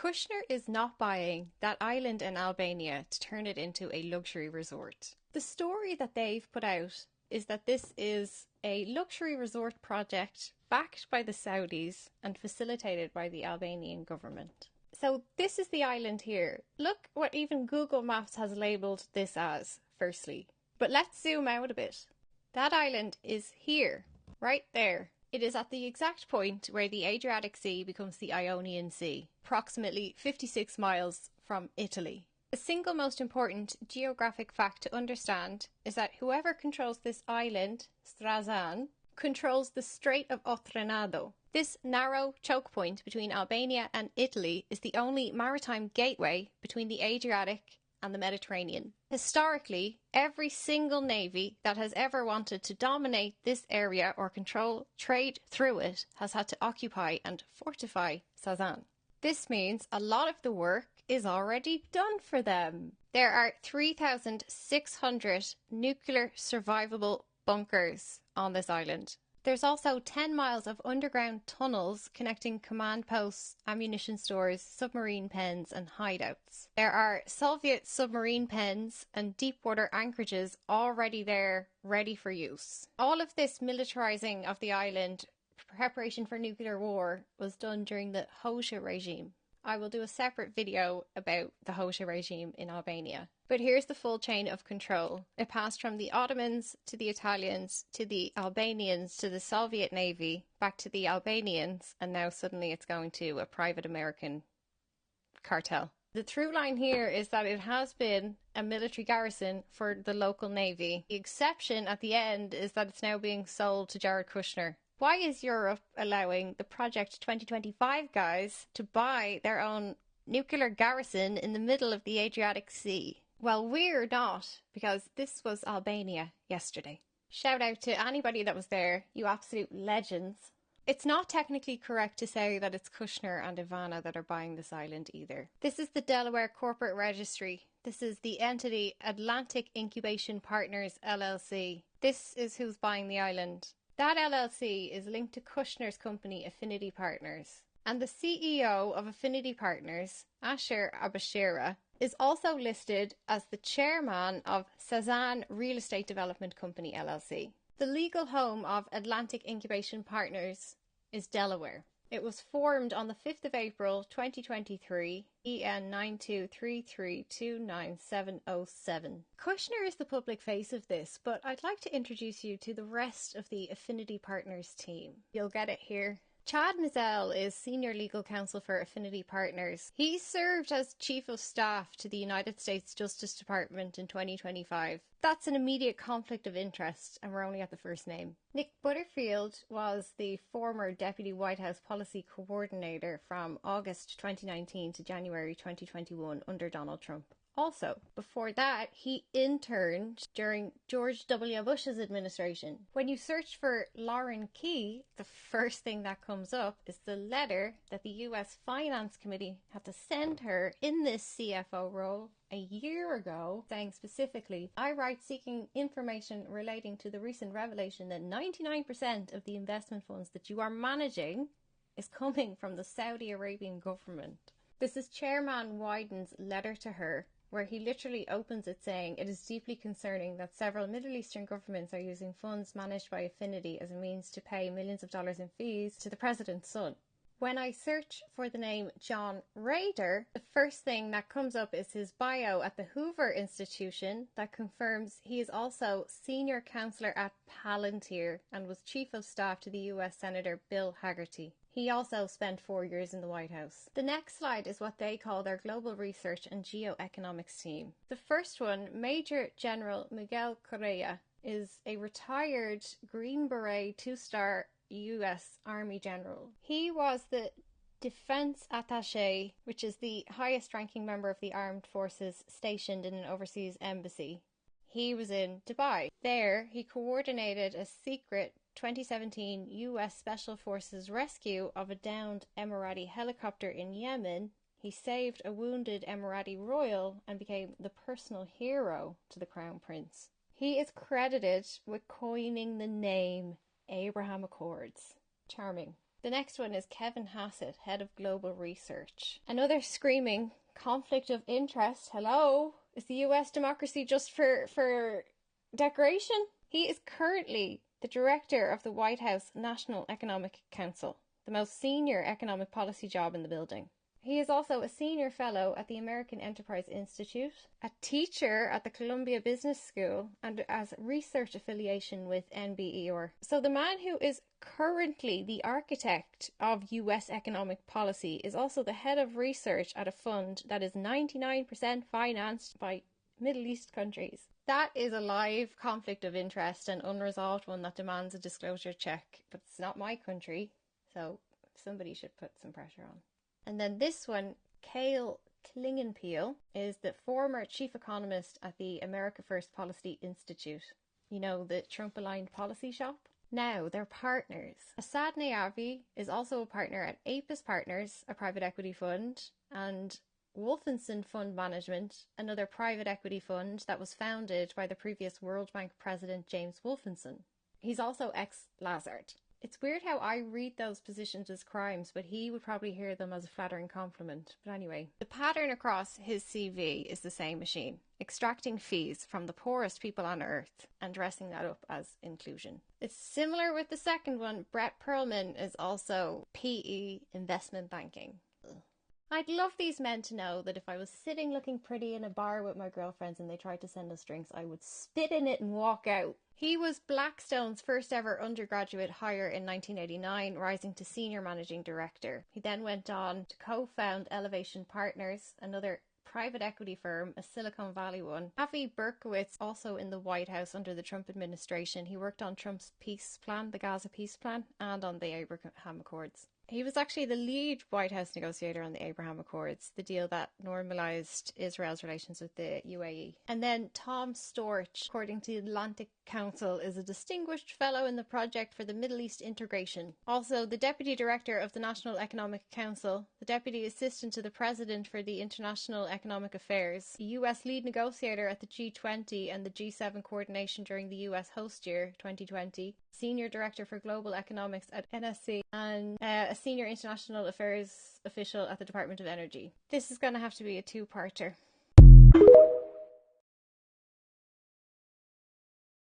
Kushner is not buying that island in Albania to turn it into a luxury resort. The story that they've put out is that this is a luxury resort project backed by the Saudis and facilitated by the Albanian government. So this is the island here. Look what even Google Maps has labelled this as, firstly. But let's zoom out a bit. That island is here, right there. It is at the exact point where the Adriatic Sea becomes the Ionian Sea, approximately 56 miles from Italy. The single most important geographic fact to understand is that whoever controls this island, Strazan, controls the Strait of Otranado. This narrow choke point between Albania and Italy is the only maritime gateway between the Adriatic and the Mediterranean. Historically, every single navy that has ever wanted to dominate this area or control trade through it has had to occupy and fortify Sazan. This means a lot of the work is already done for them. There are 3,600 nuclear survivable bunkers on this island. There's also 10 miles of underground tunnels connecting command posts, ammunition stores, submarine pens and hideouts. There are Soviet submarine pens and deep-water anchorages already there, ready for use. All of this militarizing of the island, preparation for nuclear war, was done during the Hoxha regime. I will do a separate video about the Hoxha regime in Albania. But here's the full chain of control. It passed from the Ottomans to the Italians to the Albanians to the Soviet Navy, back to the Albanians, and now suddenly it's going to a private American cartel. The through line here is that it has been a military garrison for the local navy. The exception at the end is that it's now being sold to Jared Kushner. Why is Europe allowing the Project 2025 guys to buy their own nuclear garrison in the middle of the Adriatic Sea? Well, we're not, because this was Albania yesterday. Shout out to anybody that was there, you absolute legends. It's not technically correct to say that it's Kushner and Ivana that are buying this island either. This is the Delaware Corporate Registry. This is the entity Atlantic Incubation Partners LLC. This is who's buying the island. That LLC is linked to Kushner's company Affinity Partners. And the CEO of Affinity Partners, Asher Abashira, is also listed as the chairman of Sazan Real Estate Development Company LLC. The legal home of Atlantic Incubation Partners is Delaware. It was formed on the 5th of April 2023, EN 9233299707. Kushner is the public face of this, but I'd like to introduce you to the rest of the Affinity Partners team. You'll get it here. Chad Mizell is Senior Legal Counsel for Affinity Partners. He served as Chief of Staff to the United States Justice Department in 2025. That's an immediate conflict of interest, and we're only at the first name. Nick Butterfield was the former Deputy White House Policy Coordinator from August 2019 to January 2021 under Donald Trump. Also, before that, he interned during George W. Bush's administration. When you search for Lauren Key, the first thing that comes up is the letter that the US Finance Committee had to send her in this CFO role a year ago, saying specifically, I write seeking information relating to the recent revelation that 99% of the investment funds that you are managing is coming from the Saudi Arabian government. This is Chairman Wyden's letter to her, where he literally opens it saying, it is deeply concerning that several Middle Eastern governments are using funds managed by Affinity as a means to pay millions of dollars in fees to the president's son. When I search for the name John Rader, the first thing that comes up is his bio at the Hoover Institution that confirms he is also senior counselor at Palantir and was chief of staff to the US Senator Bill Hagerty. He also spent 4 years in the White House. The next slide is what they call their Global Research and Geoeconomics team. The first one, Major General Miguel Correa, is a retired Green Beret 2-star US Army general. He was the Defense Attaché, which is the highest ranking member of the armed forces stationed in an overseas embassy. He was in Dubai. There, he coordinated a secret 2017 US Special Forces rescue of a downed Emirati helicopter in Yemen. He saved a wounded Emirati royal and became the personal hero to the Crown Prince. He is credited with coining the name Abraham Accords. Charming. The next one is Kevin Hassett, head of global research. Another screaming conflict of interest. Hello? Is the US democracy just for decoration? He is currently the director of the White House National Economic Council, the most senior economic policy job in the building. He is also a senior fellow at the American Enterprise Institute, a teacher at the Columbia Business School, and has research affiliation with NBER. So the man who is currently the architect of US economic policy is also the head of research at a fund that is 99% financed by Middle East countries. That is a live conflict of interest, an unresolved one that demands a disclosure check, but it's not my country, so somebody should put some pressure on. And then this one, Cale Klingenpeel, is the former chief economist at the America First Policy Institute. You know, the Trump-aligned policy shop? Now, they're partners. Asadne Avi is also a partner at Apis Partners, a private equity fund, and Wolfenson Fund Management, another private equity fund that was founded by the previous World Bank president James Wolfenson. He's also ex-Lazard. It's weird how I read those positions as crimes, but he would probably hear them as a flattering compliment. But anyway, the pattern across his CV is the same machine, extracting fees from the poorest people on earth and dressing that up as inclusion. It's similar with the second one. Brett Perlman is also PE investment banking. I'd love these men to know that if I was sitting looking pretty in a bar with my girlfriends and they tried to send us drinks, I would spit in it and walk out. He was Blackstone's first ever undergraduate hire in 1989, rising to senior managing director. He then went on to co-found Elevation Partners, another private equity firm, a Silicon Valley one. Avi Berkowitz, also in the White House under the Trump administration. He worked on Trump's peace plan, the Gaza peace plan, and on the Abraham Accords. He was actually the lead White House negotiator on the Abraham Accords, the deal that normalised Israel's relations with the UAE. And then Tom Storch, according to the Atlantic Council, is a distinguished fellow in the Project for the Middle East Integration. Also, the Deputy Director of the National Economic Council, the Deputy Assistant to the President for the International Economic Affairs, the US lead negotiator at the G20 and the G7 coordination during the US host year 2020, Senior Director for Global Economics at NSC, and a Senior International Affairs official at the Department of Energy. This is going to have to be a two-parter.